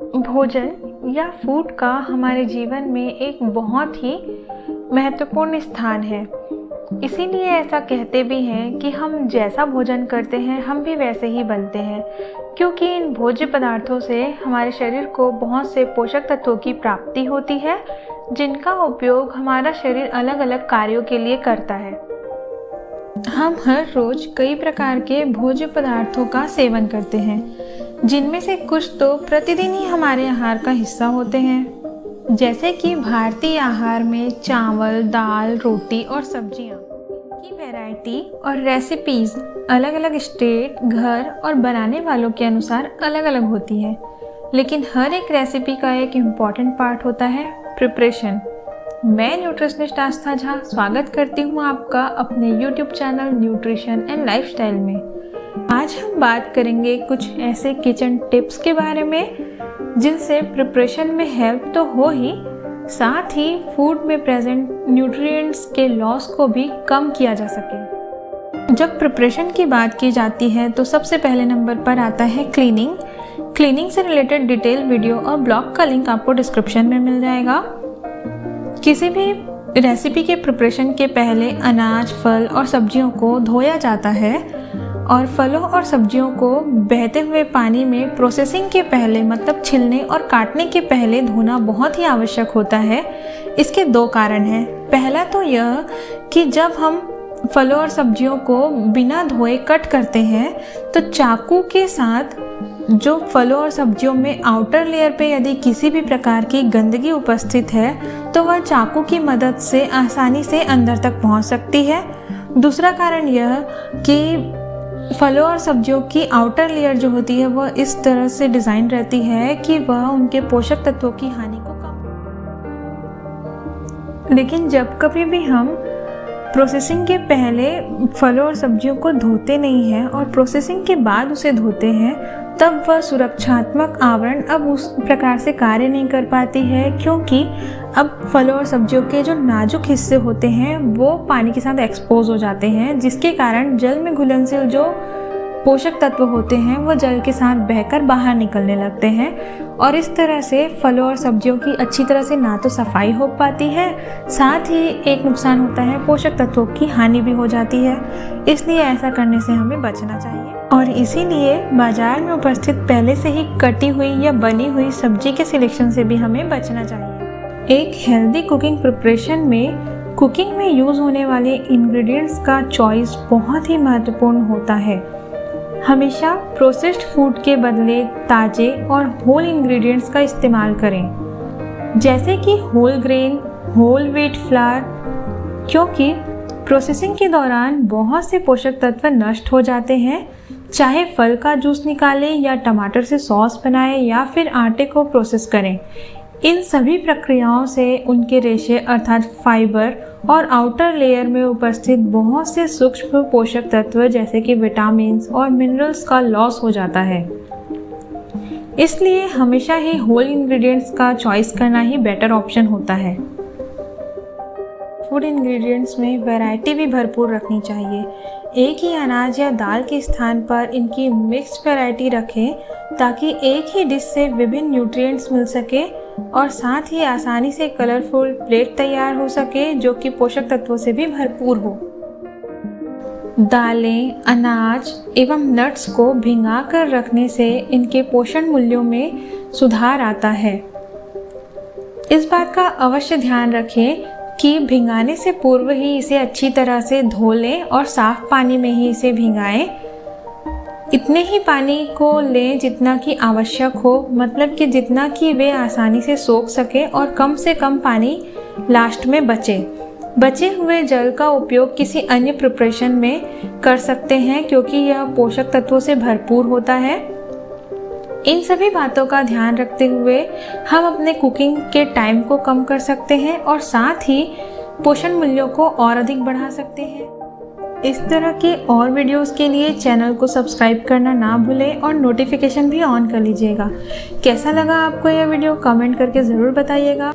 भोजन या फूड का हमारे जीवन में एक बहुत ही महत्वपूर्ण स्थान है। इसीलिए ऐसा कहते भी हैं कि हम जैसा भोजन करते हैं हम भी वैसे ही बनते हैं, क्योंकि इन भोज्य पदार्थों से हमारे शरीर को बहुत से पोषक तत्वों की प्राप्ति होती है, जिनका उपयोग हमारा शरीर अलग अलग कार्यों के लिए करता है। हम हर रोज कई प्रकार के भोज्य पदार्थों का सेवन करते हैं, जिनमें से कुछ तो प्रतिदिन ही हमारे आहार का हिस्सा होते हैं, जैसे कि भारतीय आहार में चावल, दाल, रोटी और सब्जियां। इनकी वैरायटी और रेसिपीज अलग अलग स्टेट, घर और बनाने वालों के अनुसार अलग अलग होती है, लेकिन हर एक रेसिपी का एक इम्पॉर्टेंट पार्ट होता है प्रिपरेशन। मैं न्यूट्रिशनिस्ट आस्था झा स्वागत करती हूँ आपका अपने YouTube channel nutrition and lifestyle में। आज हम बात करेंगे कुछ ऐसे किचन टिप्स के बारे में जिनसे प्रिपरेशन में हेल्प तो हो ही, साथ ही फूड में प्रेजेंट न्यूट्रिएंट्स के लॉस को भी कम किया जा सके। जब प्रिपरेशन की बात की जाती है तो सबसे पहले नंबर पर आता है क्लीनिंग। क्लीनिंग से रिलेटेड डिटेल वीडियो और ब्लॉग का लिंक आपको डिस्क्रिप्शन में मिल जाएगा। किसी भी रेसिपी के प्रिपरेशन के पहले अनाज, फल और सब्जियों को धोया जाता है और फलों और सब्जियों को बहते हुए पानी में प्रोसेसिंग के पहले मतलब छिलने और काटने के पहले धोना बहुत ही आवश्यक होता है। इसके दो कारण हैं। पहला तो यह कि जब हम फलों और सब्जियों को बिना धोए कट करते हैं तो चाकू के साथ जो फलों और सब्जियों में आउटर लेयर पे यदि किसी भी प्रकार की गंदगी उपस्थित है तो वह चाकू की मदद से आसानी से अंदर तक पहुंच सकती है। दूसरा कारण यह कि फलों और सब्जियों की आउटर लेयर जो होती है वह इस तरह से डिज़ाइन रहती है कि वह उनके पोषक तत्वों की हानि को कम। लेकिन जब कभी भी हम प्रोसेसिंग के पहले फलों और सब्जियों को धोते नहीं हैं और प्रोसेसिंग के बाद उसे धोते हैं, तब वह सुरक्षात्मक आवरण अब उस प्रकार से कार्य नहीं कर पाती है, क्योंकि अब फलों और सब्जियों के जो नाजुक हिस्से होते हैं वो पानी के साथ एक्सपोज हो जाते हैं, जिसके कारण जल में घुलनशील जो पोषक तत्व होते हैं वह जल के साथ बहकर बाहर निकलने लगते हैं और इस तरह से फलों और सब्जियों की अच्छी तरह से ना तो सफाई हो पाती है, साथ ही एक नुकसान होता है, पोषक तत्वों की हानि भी हो जाती है। इसलिए ऐसा करने से हमें बचना चाहिए और इसीलिए बाजार में उपस्थित पहले से ही कटी हुई या बनी हुई सब्जी के सिलेक्शन से भी हमें बचना चाहिए। एक हेल्दी कुकिंग प्रिपरेशन में कुकिंग में यूज़ होने वाले इंग्रेडिएंट्स का चॉइस बहुत ही महत्वपूर्ण होता है। हमेशा प्रोसेस्ड फूड के बदले ताज़े और होल इंग्रेडिएंट्स का इस्तेमाल करें, जैसे कि whole grain, whole wheat flour, क्योंकि प्रोसेसिंग के दौरान बहुत से पोषक तत्व नष्ट हो जाते हैं। चाहे फल का जूस निकालें या टमाटर से सॉस बनाएं या फिर आटे को प्रोसेस करें, इन सभी प्रक्रियाओं से उनके रेशे अर्थात फाइबर और आउटर लेयर में उपस्थित बहुत से सूक्ष्म पोषक तत्व जैसे कि विटामिन्स और मिनरल्स का लॉस हो जाता है। इसलिए हमेशा ही होल इंग्रेडिएंट्स का चॉइस करना ही बेटर ऑप्शन होता है। फूड इंग्रेडिएंट्स में वैरायटी भी भरपूर रखनी चाहिए। एक ही अनाज या दाल के स्थान पर इनकी मिक्स्ड वैरायटी रखें ताकि एक ही डिश से विभिन्न न्यूट्रिएंट्स मिल सके और साथ ही आसानी से कलरफुल प्लेट तैयार हो सके जो कि पोषक तत्वों से भी भरपूर हो। दालें, अनाज एवं नट्स को भिंगा कर रखने से इनके पोषण मूल्यों में सुधार आता है। इस बात का अवश्य ध्यान रखें कि भिंगाने से पूर्व ही इसे अच्छी तरह से धो लें और साफ पानी में ही इसे भिंगाएं। इतने ही पानी को लें जितना कि आवश्यक हो, मतलब कि जितना कि वे आसानी से सोख सके और कम से कम पानी लास्ट में बचे हुए जल का उपयोग किसी अन्य प्रिपरेशन में कर सकते हैं, क्योंकि यह पोषक तत्वों से भरपूर होता है। इन सभी बातों का ध्यान रखते हुए हम अपने कुकिंग के टाइम को कम कर सकते हैं और साथ ही पोषण मूल्यों को और अधिक बढ़ा सकते हैं। इस तरह के और वीडियोस के लिए चैनल को सब्सक्राइब करना ना भूलें और नोटिफिकेशन भी ऑन कर लीजिएगा। कैसा लगा आपको यह वीडियो कमेंट करके ज़रूर बताइएगा।